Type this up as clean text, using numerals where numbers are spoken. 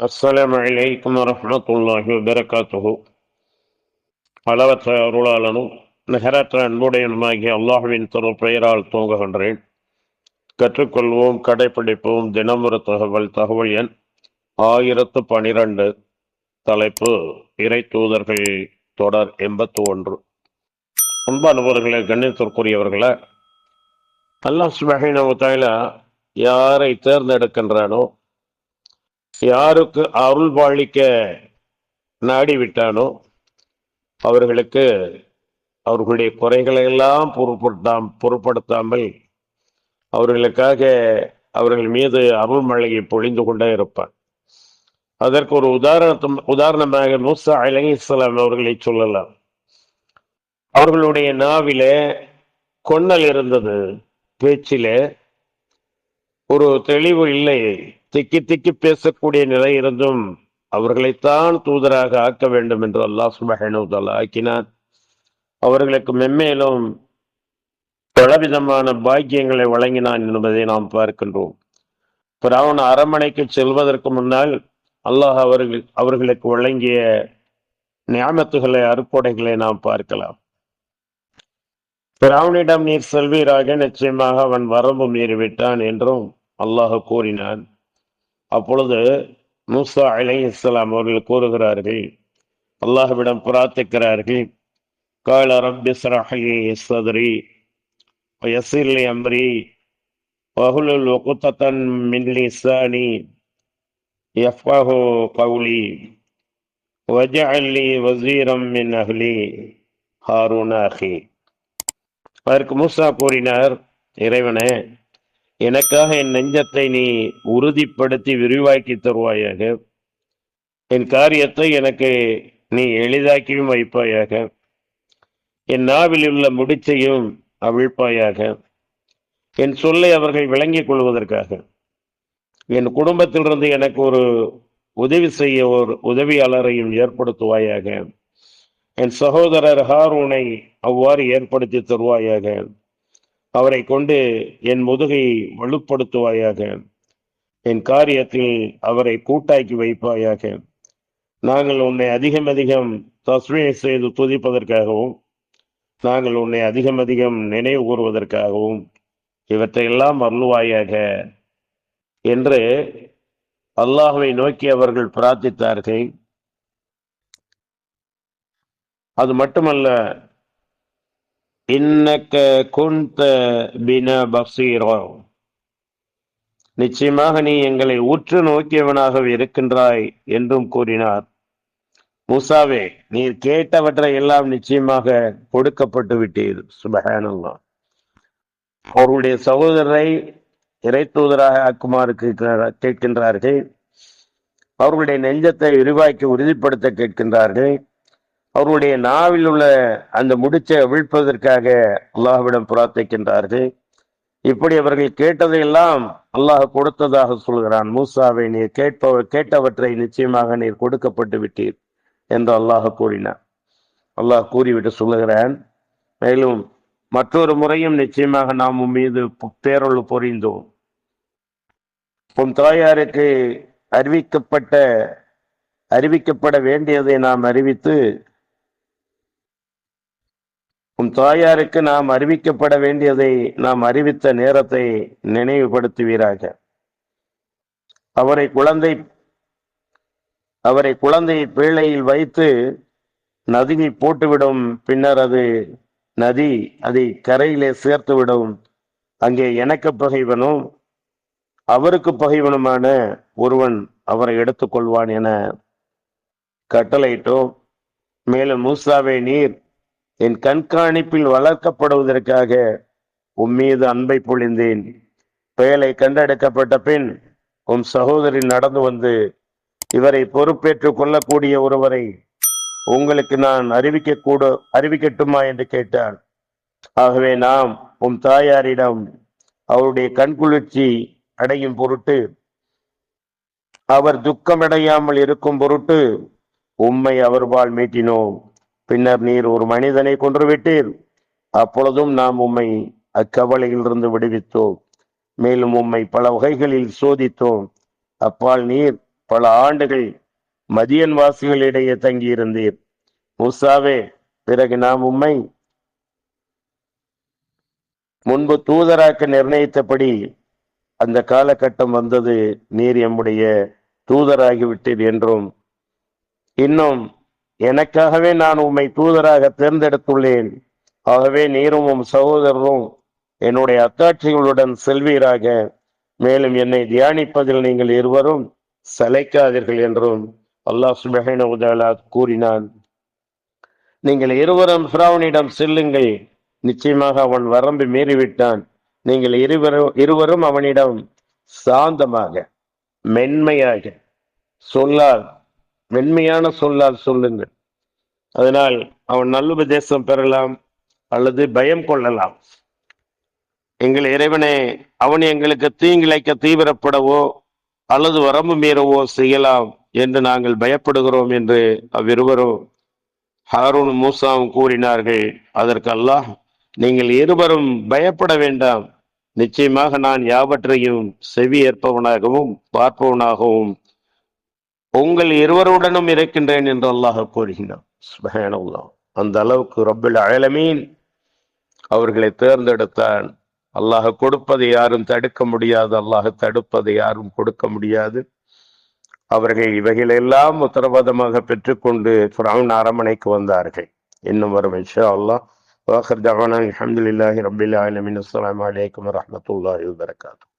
அஸ்ஸலாமு அலைக்கும் வரஹ்மத்துல்லாஹி வபரகாத்துஹு. அளவற்ற அருளாளனும் நிகரற்ற அன்புடையனுமாகிய அல்லாஹுவின் திரு பெயரால் துவங்குகின்றேன். கற்றுக்கொள்வோம், கடைப்பிடிப்போம். தினமொரு தகவல் எண் 1012. தலைப்பு இறை தூதர்கள் தொடர் 81. அன்பானவர்களே, கண்ணியத்திற்குரியவர்களே, அல்லாஹ் சுப்ஹானஹு வ தஆலா யாரை தேர்ந்தெடுக்கின்றானோ, யாருக்கு அருள் பாலிக்க நாடிவிட்டானோ அவர்களுக்கு அவர்களுடைய குறைகளை எல்லாம் பொருட்படுத்தாமல் அவர்களுக்காக அவர்கள் மீது அருள்மழையை பொழிந்து கொண்டே இருப்பான். அதற்கு ஒரு உதாரணமாக மூசா அலைஹிஸ்ஸலாம் அவர்களை சொல்லலாம். அவர்களுடைய நாவிலே கொன்னல் இருந்தது, பேச்சிலே ஒரு தெளிவு இல்லை, திக்கி திக்கி பேசக்கூடிய நிலை இருந்தும் அவர்களைத்தான் தூதராக ஆக்க வேண்டும் என்று அல்லாஹ் சுப்ஹானஹு வ தஆலா ஆக்கினான். அவர்களுக்கு மென்மேலும் பலவிதமான பாக்கியங்களை வழங்கினான் என்பதை நாம் பார்க்கின்றோம். பிறவுன் அரண்மனைக்கு செல்வதற்கு முன்னால் அல்லாஹ் அவர்களுக்கு வழங்கிய நியாமத்துகளை, அருட்கொடைகளை நாம் பார்க்கலாம். பிறவுனிடம் நீர் செல்வீராக, நிச்சயமாக அவன் வரம்பு மீறிவிட்டான் என்றும் அல்லாஹ் கூறினான். அப்பொழுது மூசா அலைஹிஸ்ஸலாம் அவர்கள் கூறுகிறார்கள், அல்லாஹ்விடம் பிரார்த்திக்கிறார்கள், கால ரப்பி இஸ்ரஹ் லி ஸத்ரி வயஸ்ஸிர் லி அம்ரி வஹ்லுல் உக்தத்தன் மின் லிசானி யஃப்கஹு கௌலி வஜஅல் லி வஸீரம் மின் அஹ்லி ஹாரூன அஹி. அதற்கு மூசா கூறினார், இறைவனே, எனக்காக என் நெஞ்சத்தை நீ உறுதிப்படுத்தி விரிவாக்கி தருவாயாக, என் காரியத்தை எனக்கு நீ எளிதாக்கியும் வைப்பாயாக, என் நாவில் உள்ள முடிச்சையும் அவிழ்ப்பாயாக, என் சொல்லை அவர்கள் விளங்கிக் கொள்வதற்காக என் குடும்பத்திலிருந்து எனக்கு ஒரு உதவி செய்ய ஒரு உதவியாளரையும் ஏற்படுத்துவாயாக, என் சகோதரர் ஹாரூனை அவ்வாறு ஏற்படுத்தி தருவாயாக, அவரை கொண்டு என் முதுகை வலுப்படுத்துவாயாக, என் காரியத்தில் அவரை கூட்டாக்கி வைப்பாயாக, நாங்கள் உன்னை அதிகம் அதிகம் தஸ்பீஹ் செய்து துதிப்பதற்காகவும் நாங்கள் உன்னை அதிகம் அதிகம் நினைவு கூறுவதற்காகவும் இவற்றையெல்லாம் அருள்வாயாக என்று அல்லாஹ்வை நோக்கி அவர்கள் பிரார்த்தித்தார்கள். அது மட்டுமல்ல, இன்னக குன்த பினா பஸீரா, நிச்சயமாக நீ எங்களை உற்று நோக்கியவனாக இருக்கின்றாய் என்றும் கூறினார். மூசாவே, நீர் கேட்டவற்றை எல்லாம் நிச்சயமாக கொடுக்கப்பட்டு விட்டீர். சுப்ஹானல்லாஹ். அவர்களுடைய சகோதரரை இறை தூதராக ஆக்குமாறு கேட்கின்றார்கள். அவர்களுடைய நெஞ்சத்தை விரிவாக்கி உறுதிப்படுத்த கேட்கின்றார்கள். அவர்களுடைய நாவில் உள்ள அந்த முடிச்சை அவிழ்ப்பதற்காக அல்லாஹ்விடம் பிரார்த்திக்கின்றார்கள். இப்படி அவர்கள் கேட்டதையெல்லாம் அல்லாஹ் கொடுத்ததாக சொல்கிறான். மூசாவை, நீர் கேட்டவற்றை நிச்சயமாக நீர் கொடுக்கப்பட்டு விட்டீர் என்று அல்லாஹ் கூறினார். அல்லாஹ் கூறிவிட்டு சொல்லுகிறான், மேலும் மற்றொரு முறையும் நிச்சயமாக நாம் உன் மீது பேரொழு பொறிந்தோம். உன் தாயாருக்கு அறிவிக்கப்பட வேண்டியதை நாம் அறிவித்து, உன் தாயாருக்கு நாம் அறிவிக்கப்பட வேண்டியதை நாம் அறிவித்த நேரத்தை நினைவுபடுத்துவீராக. அவரை குழந்தை பேழையில் வைத்து நதியை போட்டுவிடும். பின்னர் நதி அதை கரையிலே சேர்த்து விடும். அங்கே எனக்கு பகைவனும் அவருக்கு பகைவனுமான ஒருவன் அவரை எடுத்துக்கொள்வான் என கட்டளையிட்டோம். மேலும் மூசாவை, நீர் என் கண்காணிப்பில் வளர்க்கப்படுவதற்காக உம்மீது அன்பை பொழிந்தேன். பேழை கண்டெடுக்கப்பட்ட பின் உம் சகோதரி நடந்து வந்து இவரை பொறுப்பேற்றுக் கொள்ளக்கூடிய ஒருவரை உங்களுக்கு நான் அறிவிக்கட்டுமா என்று கேட்டார். ஆகவே நாம் உம் தாயாரிடம் அவருடைய கண்குளிர்ச்சி அடையும் பொருட்டு, அவர் துக்கமடையாமல் இருக்கும் பொருட்டு உம்மை அவர்பால் மீட்டினோம். பின்னர் நீர் ஒரு மனிதனை கொன்றுவிட்டீர். அப்பொழுதும் நாம் உம்மை அக்கவலையிலிருந்து விடுவித்தோம். மேலும் உம்மை பல வகைகளில் சோதித்தோம். அப்பால் நீர் பல ஆண்டுகள் மதியன் வாசிகளிடையே தங்கியிருந்தீர். மூசாவே, பிறகு நாம் உம்மை முன்பு தூதராக்க நிர்ணயித்தபடி அந்த காலகட்டம் வந்தது, நீர் எம்முடைய தூதராகிவிட்டீர் என்றும், இன்னும் எனக்காகவே நான் உம்மை தூதராக தேர்ந்தெடுத்துள்ளேன், ஆகவே நீரும் உம் சகோதரரும் என்னுடைய அத்தாட்சிகளுடன் செல்வீராக, மேலும் என்னை தியானிப்பதில் நீங்கள் இருவரும் சளைக்காதீர்கள் என்றும் அல்லாஹ் சுப்ஹானஹு வ தஆலா கூறினான். நீங்கள் இருவரும் ஃபிரௌனிடம் செல்லுங்கள், நிச்சயமாக அவன் வரம்பு மீறிவிட்டான். நீங்கள் இருவரும் அவனிடம் சாந்தமாக மென்மையாக சொல்லால், மென்மையான சொல்லால் சொல்லுங்கள். அதனால் அவன் நல்லுபதேசம் பெறலாம் அல்லது பயம் கொள்ளலாம். எங்கள் இறைவனே, அவன் எங்களுக்கு தீங்கிழைக்க தீவிரப்படவோ அல்லது வரம்பு மீறவோ செய்யலாம் என்று நாங்கள் பயப்படுகிறோம் என்று அவ்விருவரும் ஹாரூன் மூசாவும் கூறினார்கள். அதற்கு அல்லாஹ், நீங்கள் இருவரும் பயப்பட வேண்டாம், நிச்சயமாக நான் யாவற்றையும் செவி ஏற்பவனாகவும் பார்ப்பவனாகவும் உங்கள் இருவருடனும் இருக்கின்றேன் என்று அல்லாஹ் கூறுகிறான். சுப்ஹானல்லாஹ். அந்த அளவுக்கு ரப்புல் ஆலமீன் அவர்களை தேர்ந்தெடுத்தான். அல்லாஹ் கொடுப்பதை யாரும் தடுக்க முடியாது, அல்லாஹ் தடுப்பதை யாரும் கொடுக்க முடியாது. அவர்கள் இவைகளெல்லாம் உத்தரவாதமாக பெற்றுக்கொண்டு ஃபிரௌன் அரமனைக்கு வந்தார்கள். இன்னும் வரும் இன்ஷா அல்லாஹ். வாஹிர் தஅவானா அல்ஹம்துலில்லாஹி ரப்பில் ஆலமீன். அஸ்ஸலாமு அலைக்கும் வரஹ்மத்துல்லாஹி வபரகாத்துஹு.